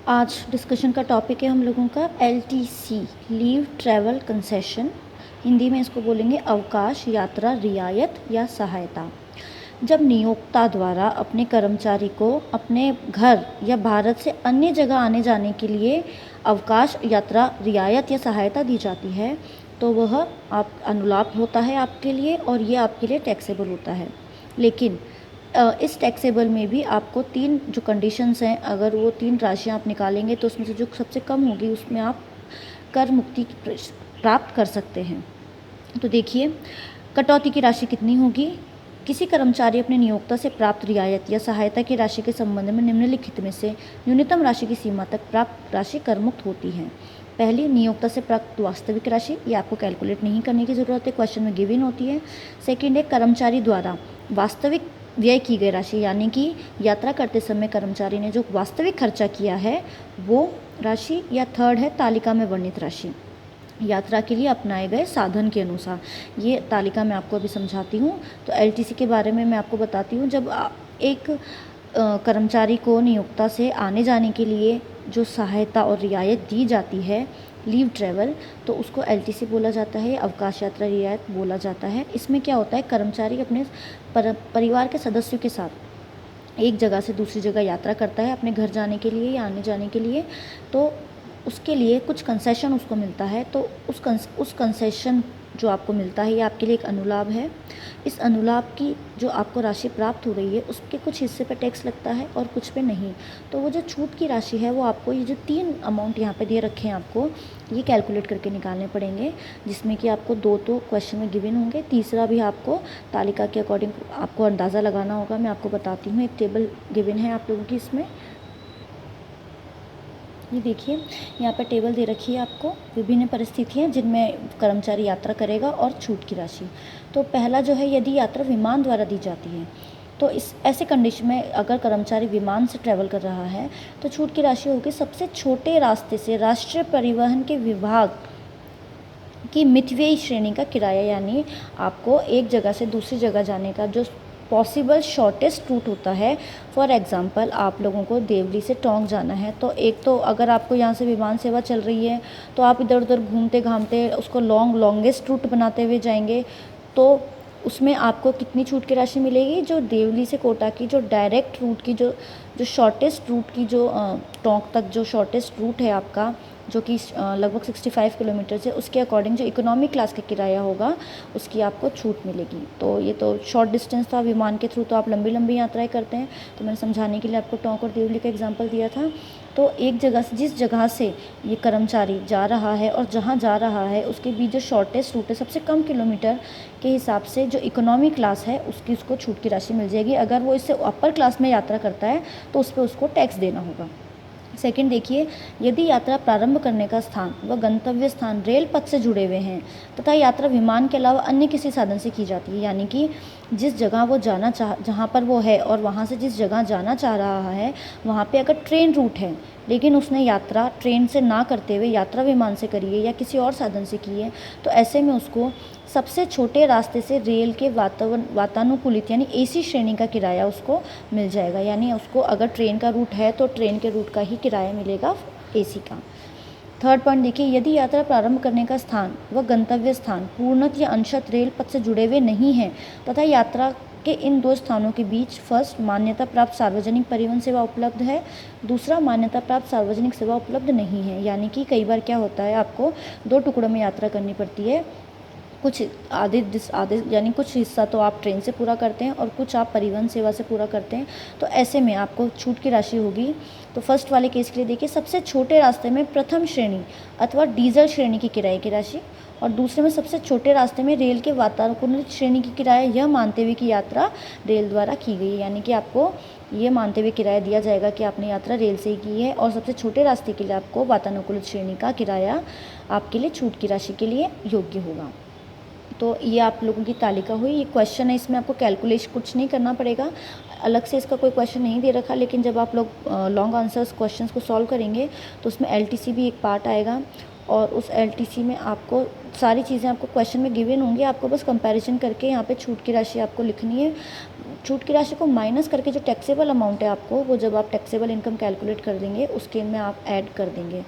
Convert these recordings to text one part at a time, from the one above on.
आज डिस्कशन का टॉपिक है हम लोगों का LTC, leave travel concession. Hindi में इसको बोलेंगे अवकाश यात्रा रियायत या सहायता। जब नियोक्ता द्वारा अपने कर्मचारी को अपने घर या भारत से अन्य जगह आने जाने के लिए अवकाश यात्रा रियायत या सहायता दी जाती है तो वह आप अनुलाभ होता है आपके लिए, और ये आपके लिए टैक्सेबल होता है। लेकिन इस टैक्सेबल में भी आपको 3 जो कंडीशंस हैं, अगर वो 3 राशियाँ आप निकालेंगे तो उसमें से जो सबसे कम होगी उसमें आप कर मुक्ति प्राप्त कर सकते हैं। तो देखिए, कटौती की राशि कितनी होगी। किसी कर्मचारी अपने नियोक्ता से प्राप्त रियायत या सहायता की राशि के संबंध में निम्नलिखित में से न्यूनतम राशि की सीमा तक प्राप्त राशि कर मुक्त होती है। पहली, नियोक्ता से प्राप्त वास्तविक राशि, ये आपको कैलकुलेट नहीं करने की ज़रूरत है, क्वेश्चन में गिवन होती है। सेकेंड है कर्मचारी द्वारा वास्तविक व्यय की गई राशि, यानी कि यात्रा करते समय कर्मचारी ने जो वास्तविक खर्चा किया है वो राशि। या थर्ड है तालिका में वर्णित राशि, यात्रा के लिए अपनाए गए साधन के अनुसार। ये तालिका मैं आपको अभी समझाती हूँ। तो LTC के बारे में मैं आपको बताती हूँ। जब एक कर्मचारी को नियोक्ता से आने जाने के लिए जो सहायता और रियायत दी जाती है, लीव ट्रैवल, तो उसको LTC बोला जाता है, अवकाश यात्रा रियायत बोला जाता है। इसमें क्या होता है, कर्मचारी अपने परिवार के सदस्यों के साथ एक जगह से दूसरी जगह यात्रा करता है अपने घर जाने के लिए या आने जाने के लिए, तो उसके लिए कुछ कंसेशन उसको मिलता है। तो उस कंसेशन जो आपको मिलता है ये आपके लिए एक अनुलाभ है। इस अनुलाभ की जो आपको राशि प्राप्त हो रही है उसके कुछ हिस्से पे टैक्स लगता है और कुछ पे नहीं। तो वो जो छूट की राशि है वो आपको, ये जो 3 अमाउंट यहाँ पे दे रखे हैं आपको, ये कैलकुलेट करके निकालने पड़ेंगे, जिसमें कि आपको 2 तो क्वेश्चन में गिवन होंगे, तीसरा भी आपको तालिका के अकॉर्डिंग आपको अंदाज़ा लगाना होगा। मैं आपको बताती हूँ, एक टेबल गिवन है आप लोगों की इसमें। ये देखिए, यहाँ पर टेबल दे रखी है आपको, विभिन्न परिस्थितियाँ जिनमें कर्मचारी यात्रा करेगा और छूट की राशि। तो पहला जो है, यदि यात्रा विमान द्वारा दी जाती है तो इस ऐसे कंडीशन में अगर कर्मचारी विमान से ट्रैवल कर रहा है तो छूट की राशि होगी सबसे छोटे रास्ते से राष्ट्रीय परिवहन के विभाग की मितव्ययी श्रेणी का किराया, यानी आपको एक जगह से दूसरी जगह जाने का जो पॉसिबल शॉर्टेस्ट रूट होता है। फॉर एग्ज़ाम्पल, आप लोगों को देवली से टोंक जाना है, तो एक तो अगर आपको यहाँ से विमान सेवा चल रही है तो आप इधर उधर घूमते घामते उसको लॉन्गेस्ट रूट बनाते हुए जाएंगे, तो उसमें आपको कितनी छूट की राशि मिलेगी। जो देवली से कोटा की जो डायरेक्ट रूट की जो शॉर्टेस्ट रूट की जो टोंक तक जो शॉर्टेस्ट रूट है आपका, जो कि लगभग 65 किलोमीटर से, उसके अकॉर्डिंग जो इकोनॉमी क्लास का किराया होगा उसकी आपको छूट मिलेगी। तो ये तो शॉर्ट डिस्टेंस था, विमान के थ्रू तो आप लंबी लंबी यात्राएं करते हैं, तो मैंने समझाने के लिए आपको टोंक और देवली का एग्जांपल दिया था। तो एक जगह से, जिस जगह से ये कर्मचारी जा रहा है और जहाँ जा रहा है उसके बीच जो शॉर्टेस्ट रूट है, सबसे कम किलोमीटर के हिसाब से जो इकोनॉमी क्लास है उसकी उसको छूट की राशि मिल जाएगी। अगर वो इससे अपर क्लास में यात्रा करता है तो उस पर उसको टैक्स देना होगा। सेकंड देखिए, यदि यात्रा प्रारंभ करने का स्थान व गंतव्य स्थान रेल पथ से जुड़े हुए हैं तथा यात्रा विमान के अलावा अन्य किसी साधन से की जाती है, यानी कि जिस जगह वो जहाँ पर वो है और वहाँ से जिस जगह जाना चाह रहा है वहाँ पे अगर ट्रेन रूट है लेकिन उसने यात्रा ट्रेन से ना करते हुए यात्रा विमान से करी है या किसी और साधन से की है, तो ऐसे में उसको सबसे छोटे रास्ते से रेल के वातानुकूलित यानी AC श्रेणी का किराया उसको मिल जाएगा। यानी उसको अगर ट्रेन का रूट है तो ट्रेन के रूट का ही किराया मिलेगा AC का। थर्ड पॉइंट देखिए, यदि यात्रा प्रारंभ करने का स्थान व गंतव्य स्थान पूर्णतः या अंशतः रेल पथ से जुड़े हुए नहीं हैं तथा यात्रा के इन 2 स्थानों के बीच फर्स्ट मान्यता प्राप्त सार्वजनिक परिवहन सेवा उपलब्ध है, दूसरा मान्यता प्राप्त सार्वजनिक सेवा उपलब्ध नहीं है। यानी कि कई बार क्या होता है, आपको 2 टुकड़ों में यात्रा करनी पड़ती है, कुछ आधे यानी कुछ हिस्सा तो आप ट्रेन से पूरा करते हैं और कुछ आप परिवहन सेवा से पूरा करते हैं, तो ऐसे में आपको छूट की राशि होगी। तो फर्स्ट वाले केस के लिए देखिए, सबसे छोटे रास्ते में प्रथम श्रेणी अथवा डीजल श्रेणी की किराए की राशि, और दूसरे में सबसे छोटे रास्ते में रेल के वातानुकूलित श्रेणी की किराया, यह मानते हुए कि यात्रा रेल द्वारा की गई है। यानी कि आपको ये मानते हुए किराया दिया जाएगा कि आपने यात्रा रेल से ही की है, और सबसे छोटे रास्ते के लिए आपको वातानुकूलित श्रेणी का किराया आपके लिए छूट की राशि के लिए योग्य होगा। तो ये आप लोगों की तालिका हुई। ये क्वेश्चन है, इसमें आपको कैलकुलेशन कुछ नहीं करना पड़ेगा, अलग से इसका कोई क्वेश्चन नहीं दे रखा, लेकिन जब आप लोग लॉन्ग आंसर्स क्वेश्चंस को सॉल्व करेंगे तो उसमें LTC भी एक पार्ट आएगा, और उस LTC में आपको सारी चीज़ें आपको क्वेश्चन में गिवन होंगी, आपको बस कंपैरिजन करके यहाँ पे छूट की राशि आपको लिखनी है। छूट की राशि को माइनस करके जो टैक्सेबल अमाउंट है आपको, वो जब आप टैक्सेबल इनकम कैलकुलेट कर देंगे उसके में आप ऐड कर देंगे।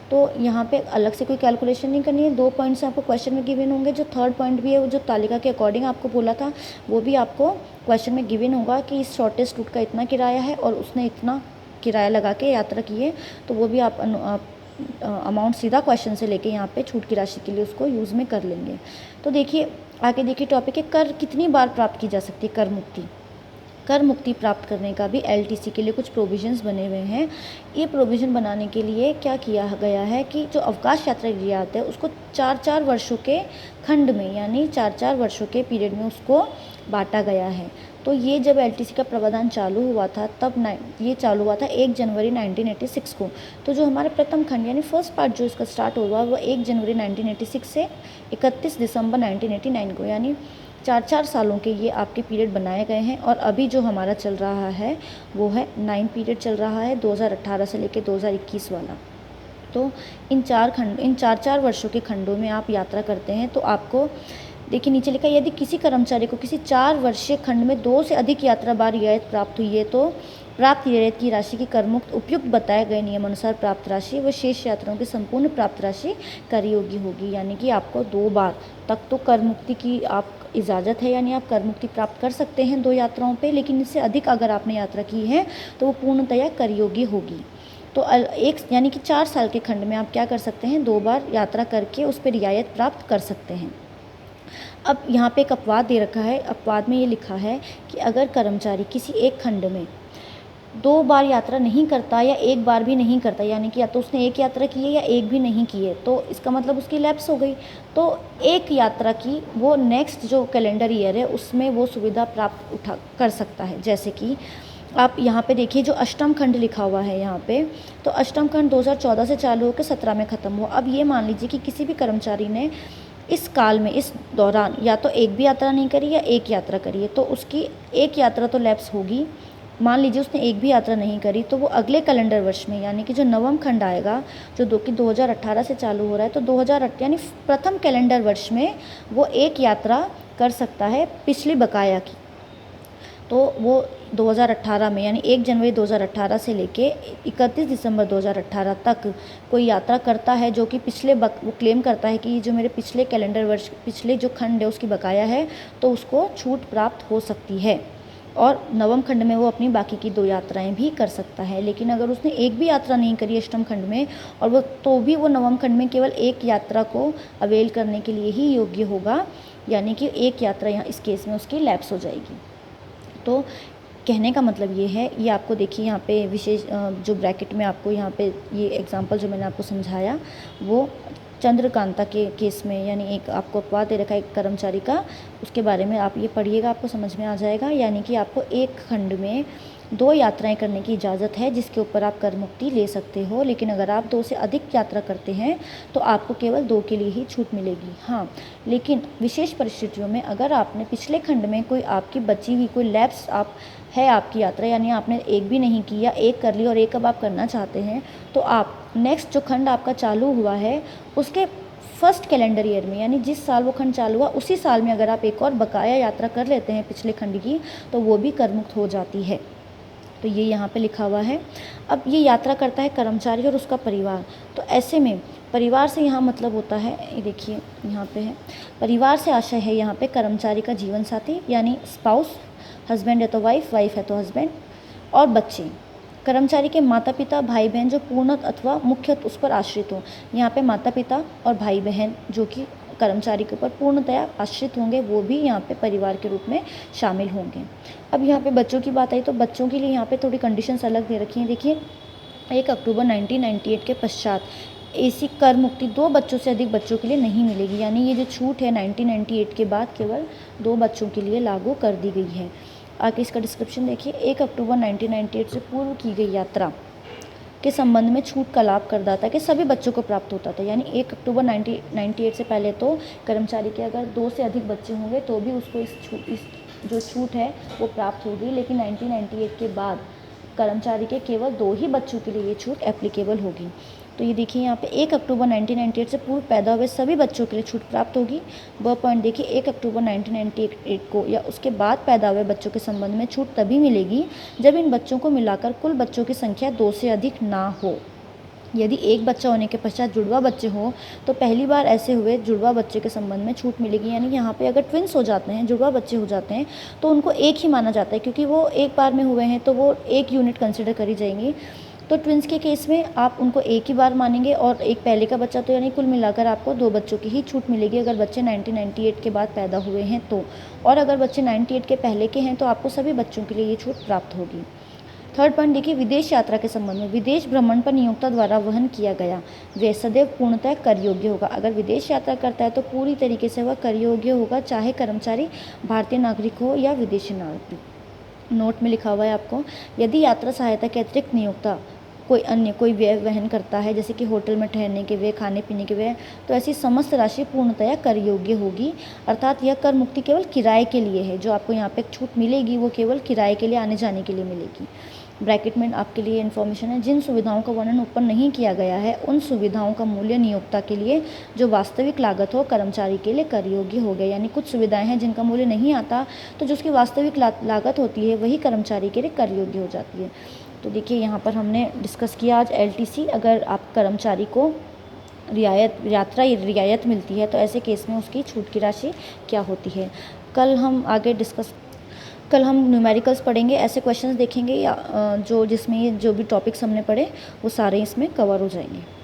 तो यहाँ पे अलग से कोई कैलकुलेशन नहीं करनी है। 2 पॉइंट्स आपको क्वेश्चन में गिवन होंगे। जो थर्ड पॉइंट भी है वो जो तालिका के अकॉर्डिंग आपको बोला था, वो भी आपको क्वेश्चन में गिवन होगा कि इस शॉर्टेस्ट रूट का इतना किराया है और उसने इतना किराया लगा के यात्रा की है। तो वो भी आप अमाउंट सीधा क्वेश्चन से लेके यहाँ पे छूट की राशि के लिए उसको यूज़ में कर लेंगे। तो देखिए आगे देखिए टॉपिक है कर कितनी बार प्राप्त की जा सकती है कर मुक्ति। कर मुक्ति प्राप्त करने का भी एलटीसी के लिए कुछ प्रोविजंस बने हुए हैं। ये प्रोविज़न बनाने के लिए क्या किया गया है कि जो अवकाश यात्रा रियायत है उसको 4-4 वर्षों के खंड में, यानी 4-4 वर्षों के पीरियड में उसको बांटा गया है। तो ये जब एलटीसी का प्रावधान चालू हुआ था तब ये चालू हुआ था 1 जनवरी 1986 को। तो जो हमारा प्रथम खंड यानी फर्स्ट पार्ट जो इसका स्टार्ट हुआ वो 1 जनवरी 1986 से 31 दिसंबर 1989 को, यानी 4-4 सालों के ये आपके पीरियड बनाए गए हैं। और अभी जो हमारा चल रहा है वो है 9 पीरियड चल रहा है 2018 से लेकर 2021 वाला। तो इन 4-4 वर्षों के खंडों में आप यात्रा करते हैं तो आपको देखिए नीचे लिखा है यदि किसी कर्मचारी को किसी 4 वर्षीय खंड में 2 से अधिक यात्रा बार रियायत प्राप्त हुई है तो प्राप्त रियायत की राशि की करमुक्त उपयुक्त बताए गए नियमानुसार प्राप्त राशि व शेष यात्राओं की संपूर्ण प्राप्त राशि कर योग्य होगी। यानी कि आपको 2 बार तक तो कर मुक्ति की आप इजाज़त है, यानी आप कर मुक्ति प्राप्त कर सकते हैं 2 यात्राओं पे, लेकिन इससे अधिक अगर आपने यात्रा की है तो वो पूर्णतया कर योग्य होगी। तो एक यानी कि 4 साल के खंड में आप क्या कर सकते हैं 2 बार यात्रा करके उस पर रियायत प्राप्त कर सकते हैं। अब यहाँ पे एक अपवाद दे रखा है। अपवाद में ये लिखा है कि अगर कर्मचारी किसी एक खंड में 2 बार यात्रा नहीं करता या 1 बार भी नहीं करता, यानी कि या तो उसने 1 यात्रा की है या 1 भी नहीं की है, तो इसका मतलब उसकी लैप्स हो गई। तो 1 यात्रा की वो नेक्स्ट जो कैलेंडर ईयर है उसमें वो सुविधा प्राप्त कर सकता है। जैसे कि आप यहाँ पे देखिए जो अष्टम खंड लिखा हुआ है यहाँ पे, तो अष्टम खंड 2014 से चालू होकर 17 में ख़त्म हुआ। अब ये मान लीजिए कि किसी भी कर्मचारी ने इस काल में, इस दौरान या तो 1 भी यात्रा नहीं करी या 1 यात्रा करी है, तो उसकी 1 यात्रा तो लैप्स होगी। मान लीजिए उसने 1 भी यात्रा नहीं करी तो वो अगले कैलेंडर वर्ष में, यानी कि जो नवम खंड आएगा जो 2018 से चालू हो रहा है, तो 2008 यानी प्रथम कैलेंडर वर्ष में वो 1 यात्रा कर सकता है पिछली बकाया की। तो वो 2018 में यानी 1 जनवरी 2018 से लेके 31 दिसंबर 2018 तक कोई यात्रा करता है जो कि वो क्लेम करता है कि जो मेरे पिछले कैलेंडर वर्ष पिछले जो खंड है उसकी बकाया है, तो उसको छूट प्राप्त हो सकती है। और नवम खंड में वो अपनी बाकी की 2 यात्राएं भी कर सकता है। लेकिन अगर उसने 1 भी यात्रा नहीं करी अष्टम खंड में और वो तो भी वो नवम खंड में केवल 1 यात्रा को अवेल करने के लिए ही योग्य होगा, यानी कि 1 यात्रा यहाँ इस केस में उसकी लैप्स हो जाएगी। तो कहने का मतलब ये है, ये आपको देखिए यहाँ पे विशेष जो ब्रैकेट में आपको यहाँ पे ये एग्जांपल जो मैंने आपको समझाया वो चंद्रकांता के केस में, यानी एक आपको अपवाद दे रखा है एक कर्मचारी का, उसके बारे में आप ये पढ़िएगा आपको समझ में आ जाएगा। यानी कि आपको 1 खंड में 2 यात्राएं करने की इजाज़त है जिसके ऊपर आप कर मुक्ति ले सकते हो। लेकिन अगर आप 2 से अधिक यात्रा करते हैं तो आपको केवल 2 के लिए ही छूट मिलेगी। हाँ, लेकिन विशेष परिस्थितियों में अगर आपने पिछले खंड में कोई आपकी बची हुई कोई लैप्स है आपकी यात्रा, यानी आपने 1 भी नहीं की या 1 कर ली और 1 अब आप करना चाहते हैं, तो आप नेक्स्ट जो खंड आपका चालू हुआ है उसके फर्स्ट कैलेंडर ईयर में, यानी जिस साल वो खंड चालू हुआ उसी साल में अगर आप एक और बकाया यात्रा कर लेते हैं पिछले खंड की, तो वो भी करमुक्त हो जाती है। तो ये यहाँ पे लिखा हुआ है। अब ये यात्रा करता है कर्मचारी और उसका परिवार। तो ऐसे में परिवार से यहाँ मतलब होता है, ये देखिए यहाँ पे है, परिवार से आशय है यहाँ पे कर्मचारी का जीवन साथी यानी स्पाउस, हस्बैंड है तो वाइफ, वाइफ है तो हस्बैंड, और बच्चे। कर्मचारी के माता पिता, भाई बहन जो पूर्णत अथवा मुख्यत उस पर आश्रित हों। यहाँ पे माता पिता और भाई बहन जो कि कर्मचारी के ऊपर पूर्णतया आश्रित होंगे वो भी यहाँ पे परिवार के रूप में शामिल होंगे। अब यहाँ पे बच्चों की बात आई तो बच्चों के लिए यहाँ पे थोड़ी कंडीशंस अलग दे रखी हैं। देखिए 1 अक्टूबर 1998 के पश्चात ऐसी कर मुक्ति 2 बच्चों से अधिक बच्चों के लिए नहीं मिलेगी। यानी ये जो छूट है 1998 के बाद केवल 2 बच्चों के लिए लागू कर दी गई है। आगे इसका डिस्क्रिप्शन देखिए। 1 अक्टूबर 1998 से पूर्व की गई यात्रा के संबंध में छूट का लाभ करदाता के सभी बच्चों को प्राप्त होता था। यानी 1 अक्टूबर 1998 से पहले तो कर्मचारी के अगर 2 से अधिक बच्चे होंगे तो भी उसको इस जो छूट है वो प्राप्त होगी। लेकिन 1998 के बाद कर्मचारी के केवल 2 ही बच्चों के लिए ये छूट एप्लीकेबल होगी। तो ये देखिए यहाँ पे 1 अक्टूबर 1998 से पूर्व पैदा हुए सभी बच्चों के लिए छूट प्राप्त होगी। ब पॉइंट देखिए 1 अक्टूबर 1998 को या उसके बाद पैदा हुए बच्चों के संबंध में छूट तभी मिलेगी जब इन बच्चों को मिलाकर कुल बच्चों की संख्या 2 से अधिक ना हो। यदि एक बच्चा होने के पश्चात जुड़वा बच्चे हों तो पहली बार ऐसे हुए जुड़वा बच्चे के संबंध में छूट मिलेगी। यानी यहाँ पे अगर ट्विंस हो जाते हैं, जुड़वा बच्चे हो जाते हैं, तो उनको एक ही माना जाता है क्योंकि वो एक बार में हुए हैं तो वो एक यूनिट कंसिडर करी जाएंगी। तो ट्विंस के केस में आप उनको एक ही बार मानेंगे और एक पहले का बच्चा, तो यानी कुल मिलाकर आपको 2 बच्चों की ही छूट मिलेगी अगर बच्चे 1998 के बाद पैदा हुए हैं तो। और अगर बच्चे 98 के पहले के हैं तो आपको सभी बच्चों के लिए ये छूट प्राप्त होगी। थर्ड पॉइंट देखिए, विदेश यात्रा के संबंध में विदेश भ्रमण पर नियोक्ता द्वारा वहन किया गया व्यय सदैव पूर्णतः कर योग्य होगा। अगर विदेश यात्रा करता है तो पूरी तरीके से वह कर योग्य होगा, चाहे कर्मचारी भारतीय नागरिक हो या विदेशी नागरिक। नोट में लिखा हुआ है आपको, यदि यात्रा सहायता के अतिरिक्त नियोक्ता कोई व्यय वहन करता है, जैसे कि होटल में ठहरने के व्यय, खाने पीने के व्यय, तो ऐसी समस्त राशि पूर्णतया कर योग्य होगी। अर्थात यह कर मुक्ति केवल किराए के लिए है। जो आपको यहाँ पे छूट मिलेगी वो केवल किराए के लिए, आने जाने के लिए मिलेगी। ब्रैकेट में आपके लिए इन्फॉर्मेशन है, जिन सुविधाओं का वर्णन ऊपर नहीं किया गया है उन सुविधाओं का मूल्य नियोक्ता के लिए जो वास्तविक लागत हो कर्मचारी के लिए कर योग्य हो गया। यानी कुछ सुविधाएं हैं जिनका मूल्य नहीं आता, तो जो उसकी वास्तविक लागत होती है वही कर्मचारी के लिए कर योग्य हो जाती है। तो देखिए यहाँ पर हमने डिस्कस किया आज LTC। अगर आप कर्मचारी को यात्रा रियायत मिलती है तो ऐसे केस में उसकी छूट की राशि क्या होती है। कल हम न्यूमेरिकल्स पढ़ेंगे, ऐसे क्वेश्चंस देखेंगे या जो भी टॉपिक्स हमने पढ़े वो सारे इसमें कवर हो जाएंगे।